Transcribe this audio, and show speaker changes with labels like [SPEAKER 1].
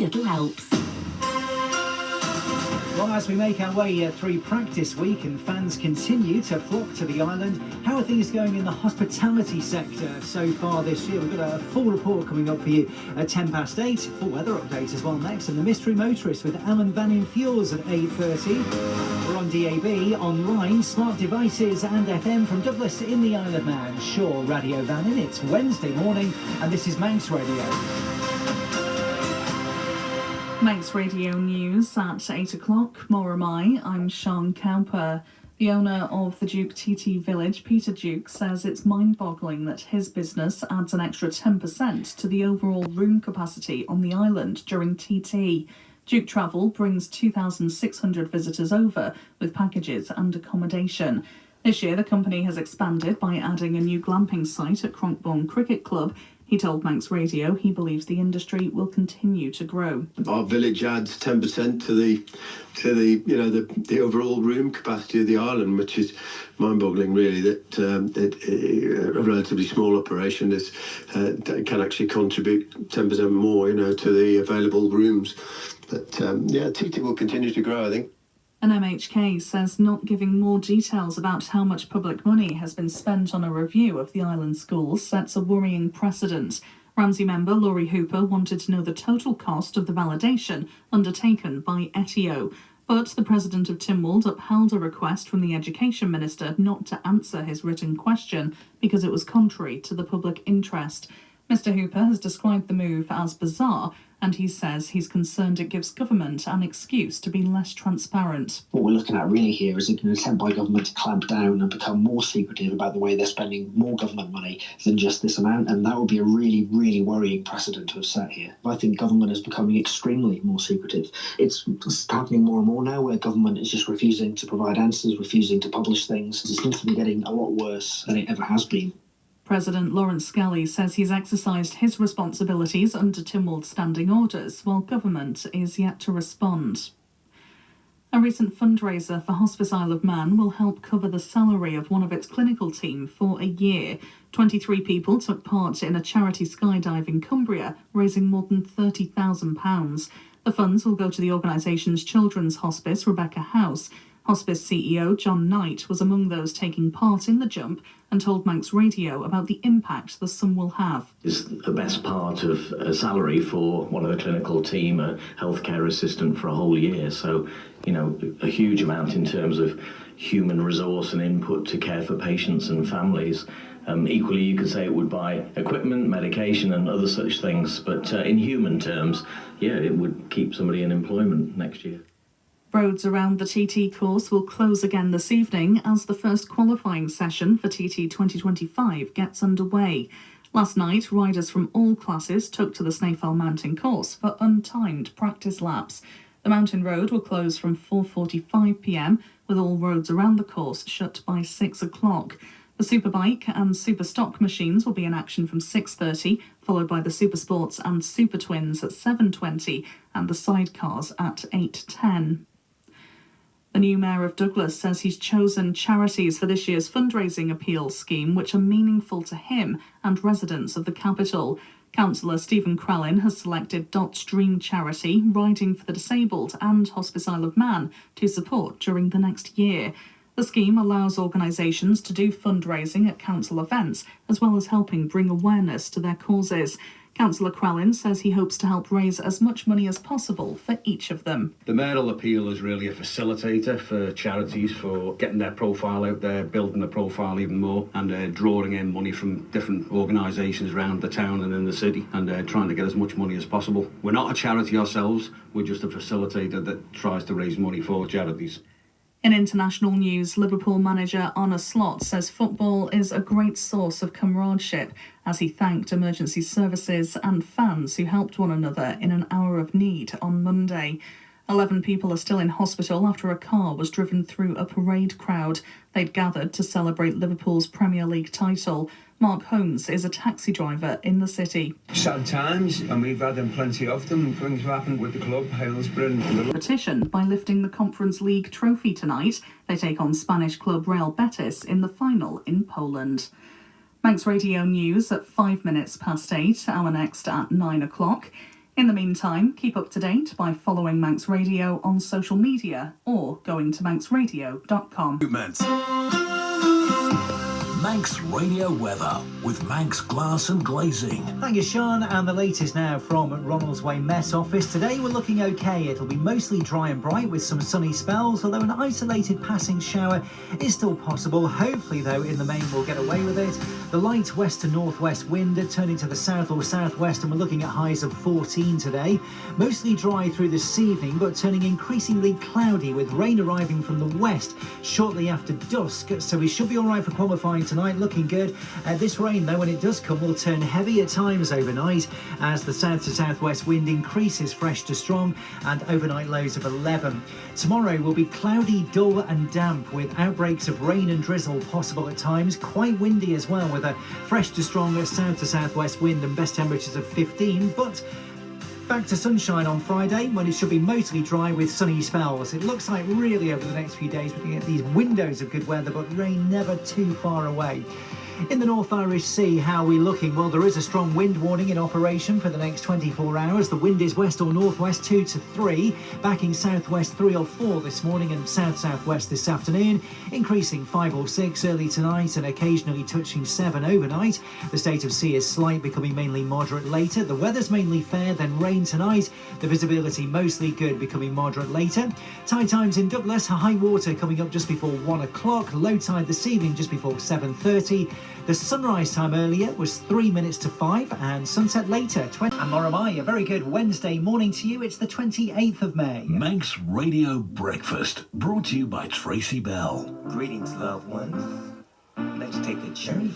[SPEAKER 1] every little helps.
[SPEAKER 2] Well, as we make our way through practice week and fans continue to flock to the island, how are things going in the hospitality sector so far this year? We've got a full report coming up for you at 8:10. Full weather update as well next, and the Mystery Motorist with Alan Van in Fjords at 8:30. We're on DAB, online, smart devices and FM from Douglas in the Isle of Man. Sure, Radio Vannin. It's Wednesday morning and this is Manx Radio.
[SPEAKER 3] Manx Radio News at 8 o'clock. More am I. I'm Sean Cowper. The owner of the Duke TT Village, Peter Duke, says it's mind-boggling that his business adds an extra 10% to the overall room capacity on the island during TT. Duke Travel brings 2,600 visitors over with packages and accommodation. This year, the company has expanded by adding a new glamping site at Cronkbourne Cricket Club. He told Manx Radio he believes the industry will continue to grow.
[SPEAKER 4] Our village adds 10% to the overall room capacity of the island, which is mind-boggling, really. That a relatively small operation can actually contribute 10% more, to the available rooms. But TT will continue to grow, I think.
[SPEAKER 3] An MHK says not giving more details about how much public money has been spent on a review of the island schools sets a worrying precedent. Ramsey member Laurie Hooper wanted to know the total cost of the validation undertaken by ETIO, but the president of Tynwald upheld a request from the Education Minister not to answer his written question because it was contrary to the public interest. Mr Hooper has described the move as bizarre, and he says he's concerned it gives government an excuse to be less transparent.
[SPEAKER 5] What we're looking at really here is an attempt by government to clamp down and become more secretive about the way they're spending more government money than just this amount, and that would be a really, really worrying precedent to have set here. I think government is becoming extremely more secretive. It's happening more and more now where government is just refusing to provide answers, refusing to publish things. It seems to be getting a lot worse than it ever has been.
[SPEAKER 3] President Lawrence Skelly says he's exercised his responsibilities under Tynwald's standing orders, while government is yet to respond. A recent fundraiser for Hospice Isle of Man will help cover the salary of one of its clinical team for a year. 23 people took part in a charity skydive in Cumbria, raising more than £30,000. The funds will go to the organisation's children's hospice, Rebecca House. Hospice CEO John Knight was among those taking part in the jump and told Manx Radio about the impact the sum will have.
[SPEAKER 6] It's the best part of a salary for one of the clinical team, a healthcare assistant for a whole year. So, a huge amount in terms of human resource and input to care for patients and families. Equally, you could say it would buy equipment, medication and other such things. But in human terms, it would keep somebody in employment next year.
[SPEAKER 3] Roads around the TT course will close again this evening as the first qualifying session for TT 2025 gets underway. Last night, riders from all classes took to the Snaefell Mountain course for untimed practice laps. The mountain road will close from 4:45 p.m, with all roads around the course shut by 6 o'clock. The Superbike and Super Stock machines will be in action from 6:30, followed by the Super Sports and Super Twins at 7:20 and the sidecars at 8:10. The new Mayor of Douglas says he's chosen charities for this year's fundraising appeal scheme which are meaningful to him and residents of the capital. Councillor Stephen Crellin has selected Dot's Dream Charity, Riding for the Disabled and Hospice Isle of Man to support during the next year. The scheme allows organisations to do fundraising at council events as well as helping bring awareness to their causes. Councillor Crellin says he hopes to help raise as much money as possible for each of them.
[SPEAKER 7] The mayoral appeal is really a facilitator for charities for getting their profile out there, building the profile even more and drawing in money from different organisations around the town and in the city and trying to get as much money as possible. We're not a charity ourselves, we're just a facilitator that tries to raise money for charities.
[SPEAKER 3] In international news, Liverpool manager Arne Slot says football is a great source of comradeship as he thanked emergency services and fans who helped one another in an hour of need on Monday. 11 people are still in hospital after a car was driven through a parade crowd. They'd gathered to celebrate Liverpool's Premier League title. Mark Holmes is a taxi driver in the city.
[SPEAKER 8] Sad times, and we've had them plenty of them. Things have happened with the club, Halesborough.
[SPEAKER 3] Petition by lifting the Conference League trophy tonight. They take on Spanish club Real Betis in the final in Poland. Manx Radio News at 8:05. Our next at 9 o'clock. In the meantime, keep up to date by following Manx Radio on social media or going to manxradio.com.
[SPEAKER 1] Manx Radio weather with Manx Glass and Glazing.
[SPEAKER 2] Thank you, Sean. And the latest now from Ronald's Way Mess Office. Today we're looking okay. It'll be mostly dry and bright with some sunny spells, although an isolated passing shower is still possible. Hopefully, though, in the main we'll get away with it. The light west to northwest wind turning to the south or southwest, and we're looking at highs of 14 today. Mostly dry through this evening, but turning increasingly cloudy with rain arriving from the west shortly after dusk. So we should be all right for qualifying tonight, looking good. This rain, though, when it does come, will turn heavy at times overnight as the south to southwest wind increases fresh to strong, and overnight lows of 11. Tomorrow will be cloudy, dull and damp with outbreaks of rain and drizzle possible at times. Quite windy as well, with a fresh to strong south to southwest wind and best temperatures of 15. But back to sunshine on Friday, when it should be mostly dry with sunny spells. It looks like really over the next few days we can get these windows of good weather, but rain never too far away. In the North Irish Sea, how are we looking? Well, there is a strong wind warning in operation for the next 24 hours. The wind is west or northwest 2 to 3, backing southwest 3 or 4 this morning and south-southwest this afternoon, increasing 5 or 6 early tonight and occasionally touching 7 overnight. The state of sea is slight, becoming mainly moderate later. The weather's mainly fair, then rain tonight. The visibility mostly good, becoming moderate later. Tide times in Douglas, high water coming up just before 1 o'clock. Low tide this evening just before 7:30. The sunrise time earlier was 3 minutes to 5 and sunset later. And Moramai, a very good Wednesday morning to you. It's the 28th of May.
[SPEAKER 1] Manx Radio Breakfast, brought to you by Tracy Bell.
[SPEAKER 9] Greetings, loved ones. Let's take a journey